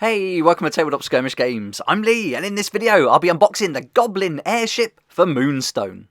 Hey, welcome to Tabletop Skirmish Games. I'm Lee, and in this video I'll be unboxing the Goblin Airship for Moonstone.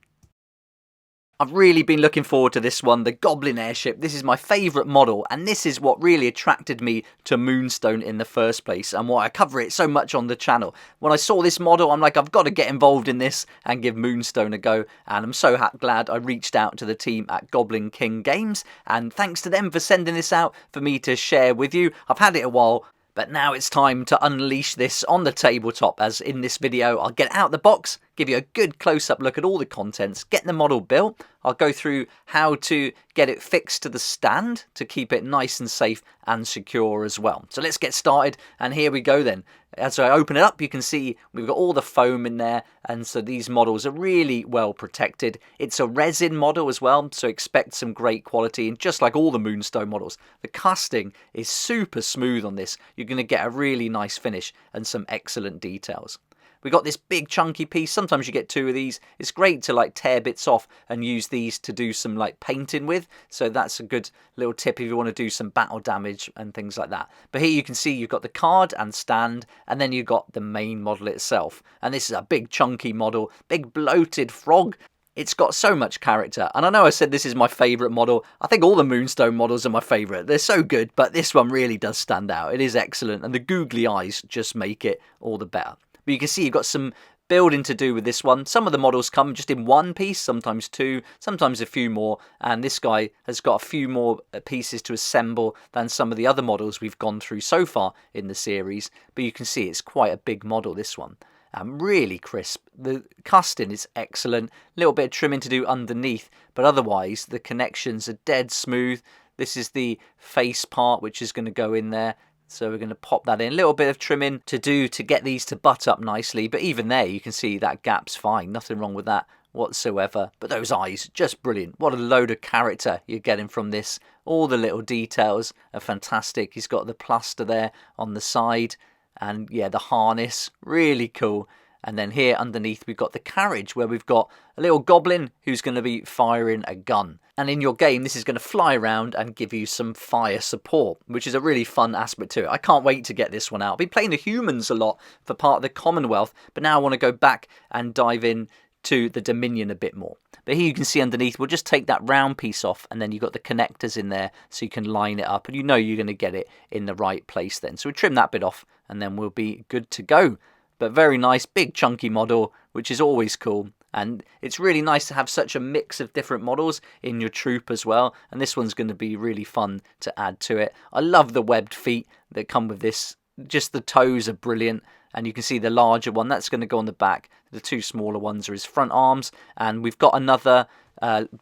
I've really been looking forward to this one, the Goblin Airship. This is my favourite model, and this is what really attracted me to Moonstone in the first place, and why I cover it so much on the channel. When I saw this model, I'm like, I've got to get involved in this and give Moonstone a go, and I'm so glad I reached out to the team at Goblin King Games, and thanks to them for sending this out for me to share with you. I've had it a while, but now it's time to unleash this on the tabletop, as in this video I'll get out the box, give you a good close-up look at all the contents, get the model built. I'll go through how to get it fixed to the stand to keep it nice and safe and secure as well. So let's get started, and here we go then. As I open it up, you can see we've got all the foam in there, and so these models are really well protected. It's a resin model as well, so expect some great quality, and just like all the Moonstone models, the casting is super smooth on this. You're going to get a really nice finish and some excellent details. We got this big chunky piece. Sometimes you get two of these. It's great to like tear bits off and use these to do some like painting with. So that's a good little tip if you want to do some battle damage and things like that. But here you can see you've got the card and stand, and then you've got the main model itself. And this is a big chunky model, big bloated frog. It's got so much character, and I know I said this is my favourite model. I think all the Moonstone models are my favourite. They're so good, but this one really does stand out. It is excellent, and the googly eyes just make it all the better. But you can see you've got some building to do with this one. Some of the models come just in one piece, sometimes two, sometimes a few more, and this guy has got a few more pieces to assemble than some of the other models we've gone through so far in the series. But you can see it's quite a big model, this one. Really crisp. The casting is excellent. A little bit of trimming to do underneath, but otherwise the connections are dead smooth. This is the face part which is going to go in there. So we're going to pop that in. A little bit of trimming to do to get these to butt up nicely. But even there, you can see that gap's fine. Nothing wrong with that whatsoever. But those eyes, just brilliant. What a load of character you're getting from this. All the little details are fantastic. He's got the plaster there on the side. And yeah, the harness, really cool. And then here underneath we've got the carriage, where we've got a little goblin who's going to be firing a gun. And in your game, this is going to fly around and give you some fire support, which is a really fun aspect to it. I can't wait to get this one out. I've been playing the humans a lot for part of the Commonwealth, but now I want to go back and dive in to the Dominion a bit more. But here you can see underneath, we'll just take that round piece off, and then you've got the connectors in there so you can line it up, and you know you're going to get it in the right place then. So we trim that bit off, and then we'll be good to go. But very nice, big chunky model, which is always cool. And it's really nice to have such a mix of different models in your troop as well. And this one's going to be really fun to add to it. I love the webbed feet that come with this. Just the toes are brilliant. And you can see the larger one, that's going to go on the back. The two smaller ones are his front arms. And we've got another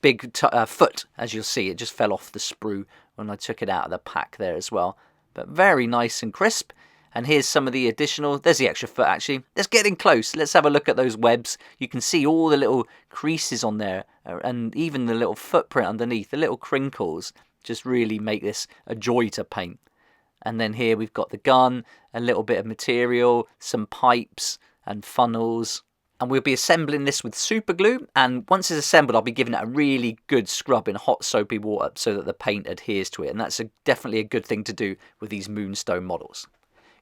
big foot, as you'll see. It just fell off the sprue when I took it out of the pack there as well. But very nice and crisp. And here's some of the additional, there's the extra foot actually. Let's get in close, let's have a look at those webs. You can see all the little creases on there, and even the little footprint underneath, the little crinkles, just really make this a joy to paint. And then here we've got the gun, a little bit of material, some pipes and funnels. And we'll be assembling this with super glue, and once it's assembled I'll be giving it a really good scrub in hot soapy water so that the paint adheres to it, and that's definitely a good thing to do with these Moonstone models.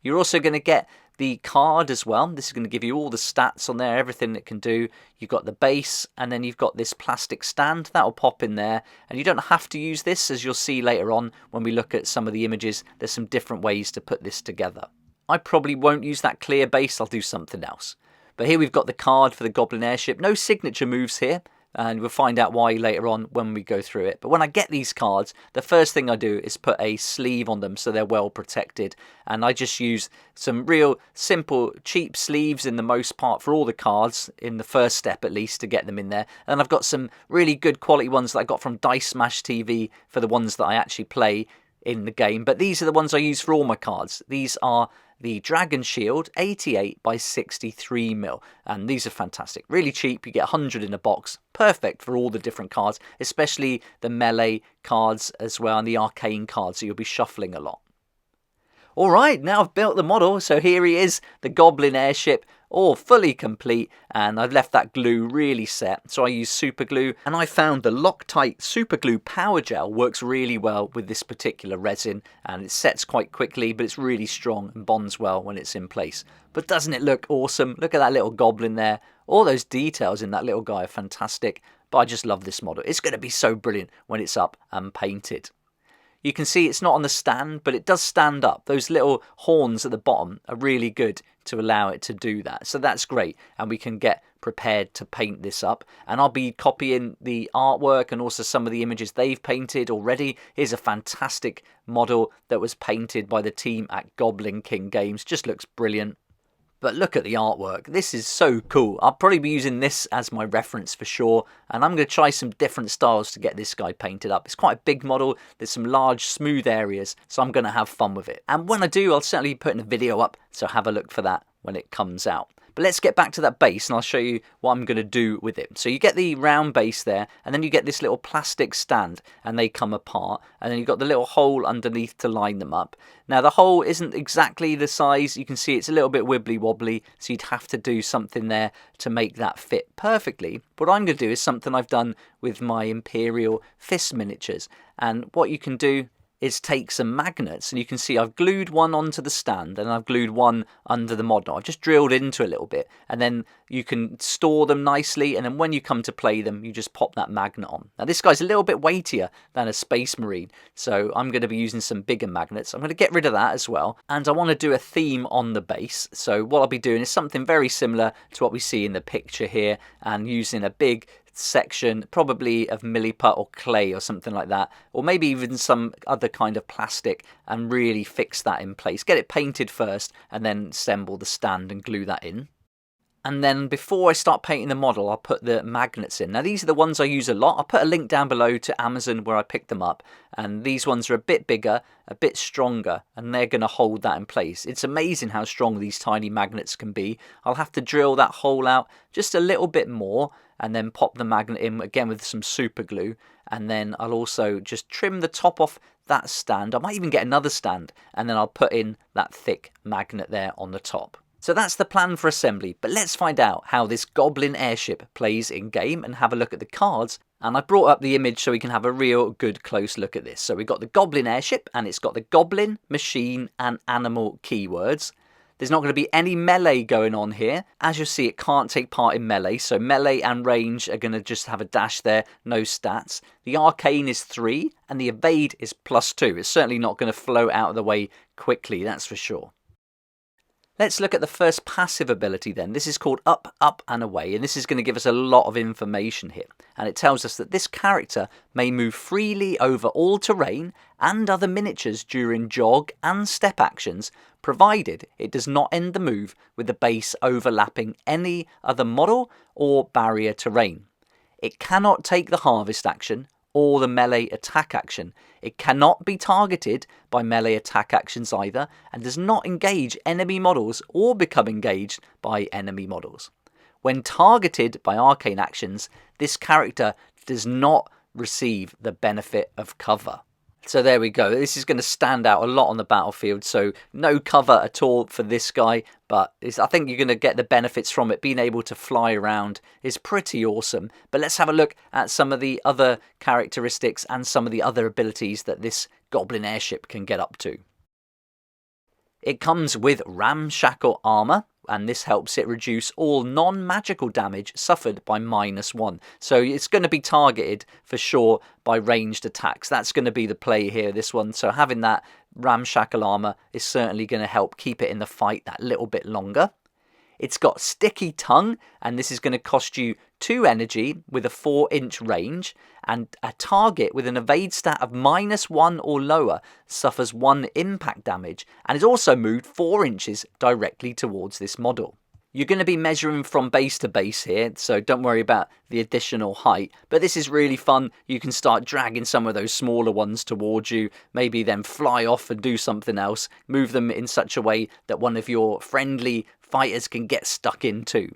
You're also going to get the card as well. This is going to give you all the stats on there, everything it can do. You've got the base, and then you've got this plastic stand. That'll pop in there. And you don't have to use this, as you'll see later on when we look at some of the images. There's some different ways to put this together. I probably won't use that clear base. I'll do something else. But here we've got the card for the Goblin Airship. No signature moves here. And we'll find out why later on when we go through it. But when I get these cards, the first thing I do is put a sleeve on them so they're well protected. And I just use some real simple, cheap sleeves in the most part for all the cards, in the first step at least, to get them in there. And I've got some really good quality ones that I got from Dice Smash TV for the ones that I actually play in the game. But these are the ones I use for all my cards. These are the Dragon Shield 88 by 63 mil, and these are fantastic, really cheap. You get 100 in a box, perfect for all the different cards, especially the melee cards as well, and the arcane cards, so you'll be shuffling a lot. Alright, now I've built the model, so here he is, the Goblin Airship. or fully complete, and I've left that glue really set, so I use super glue, and I found the Loctite super glue power gel works really well with this particular resin, and it sets quite quickly, but it's really strong and bonds well when it's in place. But doesn't it look awesome? Look at that little goblin there. All those details in that little guy are fantastic, but I just love this model. It's going to be so brilliant when it's up and painted. You can see it's not on the stand, but it does stand up. Those little horns at the bottom are really good to allow it to do that. So that's great, and we can get prepared to paint this up. And I'll be copying the artwork and also some of the images they've painted already. Here's a fantastic model that was painted by the team at Goblin King Games. Just looks brilliant. But look at the artwork. This is so cool. I'll probably be using this as my reference for sure. And I'm going to try some different styles to get this guy painted up. It's quite a big model. There's some large, smooth areas. So I'm going to have fun with it. And when I do, I'll certainly be putting a video up. So have a look for that when it comes out. But let's get back to that base and I'll show you what I'm going to do with it. So you get the round base there, and then you get this little plastic stand, and they come apart, and then you've got the little hole underneath to line them up. Now the hole isn't exactly the size. You can see it's a little bit wibbly wobbly, so you'd have to do something there to make that fit perfectly. What I'm going to do is something I've done with my Imperial Fist miniatures, and what you can do is take some magnets, and you can see I've glued one onto the stand and I've glued one under the model. I've just drilled into a little bit, and then you can store them nicely, and then when you come to play them you just pop that magnet on. Now this guy's a little bit weightier than a Space Marine, so I'm going to be using some bigger magnets. I'm going to get rid of that as well, and I want to do a theme on the base. So what I'll be doing is something very similar to what we see in the picture here, and using a big section probably of milliput or clay or something like that, or maybe even some other kind of plastic, and really fix that in place. Get it painted first and then assemble the stand and glue that in. And then before I start painting the model, I'll put the magnets in. Now these are the ones I use a lot. I'll put a link down below to Amazon where I picked them up. And these ones are a bit bigger, a bit stronger, and they're going to hold that in place. It's amazing how strong these tiny magnets can be. I'll have to drill that hole out just a little bit more, and then pop the magnet in again with some super glue. And then I'll also just trim the top off that stand. I might even get another stand, and then I'll put in that thick magnet there on the top. So that's the plan for assembly, but let's find out how this Goblin Airship plays in game and have a look at the cards. And I brought up the image so we can have a real good close look at this. So we've got the Goblin Airship, and it's got the Goblin, Machine and Animal keywords. There's not going to be any melee going on here. As you'll see, it can't take part in melee, so melee and range are going to just have a dash there, no stats. The arcane is 3, and the evade is +2. It's certainly not going to float out of the way quickly, that's for sure. Let's look at the first passive ability then. This is called Up, Up and Away, and this is going to give us a lot of information here. And it tells us that this character may move freely over all terrain and other miniatures during jog and step actions, provided it does not end the move with the base overlapping any other model or barrier terrain. It cannot take the harvest action or the melee attack action. It cannot be targeted by melee attack actions either, and does not engage enemy models or become engaged by enemy models. When targeted by arcane actions, this character does not receive the benefit of cover. So there we go. This is going to stand out a lot on the battlefield. So no cover at all for this guy, but I think you're going to get the benefits from it. Being able to fly around is pretty awesome. But let's have a look at some of the other characteristics and some of the other abilities that this Goblin Airship can get up to. It comes with ramshackle armor, and this helps it reduce all non-magical damage suffered by -1. So it's going to be targeted for sure by ranged attacks. That's going to be the play here, this one. So having that ramshackle armor is certainly going to help keep it in the fight that little bit longer. It's got sticky tongue, and this is going to cost you 2 energy with a 4-inch range, and a target with an evade stat of -1 or lower suffers 1 impact damage, and is also moved 4 inches directly towards this model. You're going to be measuring from base to base here, so don't worry about the additional height, but this is really fun. You can start dragging some of those smaller ones towards you, maybe then fly off and do something else, move them in such a way that one of your friendly fighters can get stuck in too.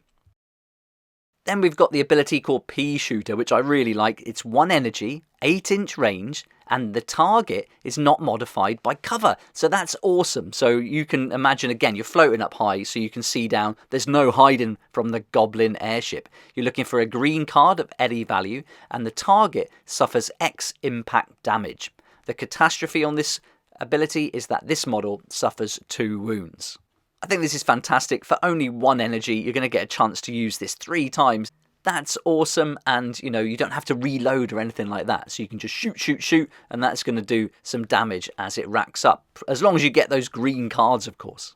Then we've got the ability called Pea Shooter, which I really like. It's 1 energy, 8-inch range, and the target is not modified by cover. So that's awesome. So you can imagine, again, you're floating up high so you can see down. There's no hiding from the Goblin Airship. You're looking for a green card of any value, and the target suffers X impact damage. The catastrophe on this ability is that this model suffers 2 wounds. I think this is fantastic. For only 1 energy, you're going to get a chance to use this 3 times. That's awesome, and you don't have to reload or anything like that. So you can just shoot, and that's going to do some damage as it racks up, as long as you get those green cards, of course.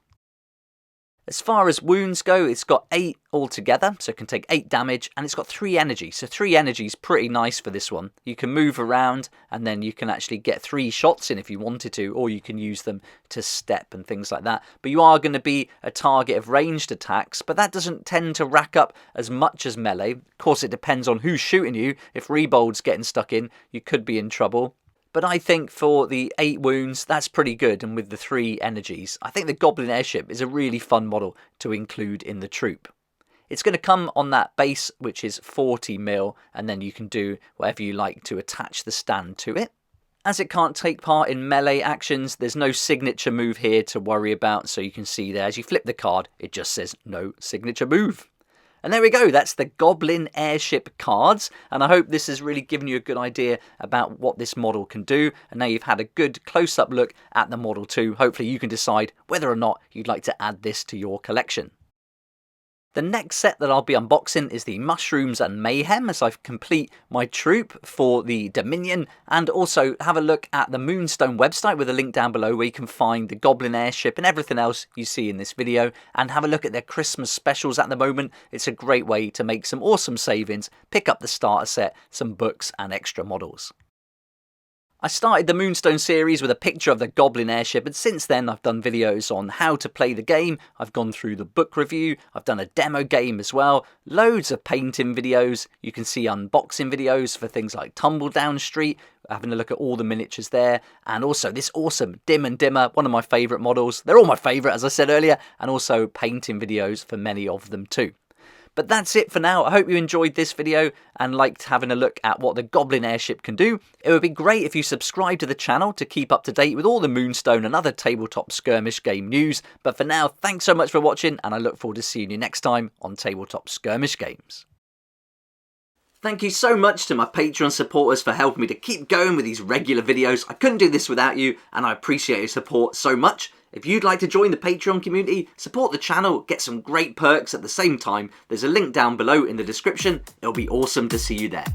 As far as wounds go, it's got 8 altogether, so it can take 8 damage, and it's got 3 energy. So 3 energy is pretty nice for this one. You can move around, and then you can actually get 3 shots in if you wanted to, or you can use them to step and things like that. But you are going to be a target of ranged attacks, but that doesn't tend to rack up as much as melee. Of course, it depends on who's shooting you. If Rebold's getting stuck in, you could be in trouble. But I think for the 8 wounds, that's pretty good, and with the 3 energies, I think the Goblin Airship is a really fun model to include in the troop. It's going to come on that base, which is 40mm, and then you can do whatever you like to attach the stand to it. As it can't take part in melee actions, there's no signature move here to worry about, so you can see there, as you flip the card, it just says no signature move. And there we go, that's the Goblin Airship cards, and I hope this has really given you a good idea about what this model can do, and now you've had a good close-up look at the model too. Hopefully you can decide whether or not you'd like to add this to your collection. The next set that I'll be unboxing is the Mushrooms and Mayhem, as I complete my troop for the Dominion, and also have a look at the Moonstone website with a link down below where you can find the Goblin Airship and everything else you see in this video, and have a look at their Christmas specials at the moment. It's a great way to make some awesome savings, pick up the starter set, some books and extra models. I started the Moonstone series with a picture of the Goblin Airship, and since then I've done videos on how to play the game, I've gone through the book review, I've done a demo game as well, loads of painting videos, you can see unboxing videos for things like Tumbledown Street, having a look at all the miniatures there, and also this awesome Dim and Dimmer, one of my favourite models. They're all my favourite, as I said earlier, and also painting videos for many of them too. But that's it for now. I hope you enjoyed this video and liked having a look at what the Goblin Airship can do. It would be great if you subscribe to the channel to keep up to date with all the Moonstone and other tabletop skirmish game news. But for now, thanks so much for watching, and I look forward to seeing you next time on Tabletop Skirmish Games. Thank you so much to my Patreon supporters for helping me to keep going with these regular videos. I couldn't do this without you, and I appreciate your support so much. If you'd like to join the Patreon community, support the channel, get some great perks at the same time, there's a link down below in the description. It'll be awesome to see you there.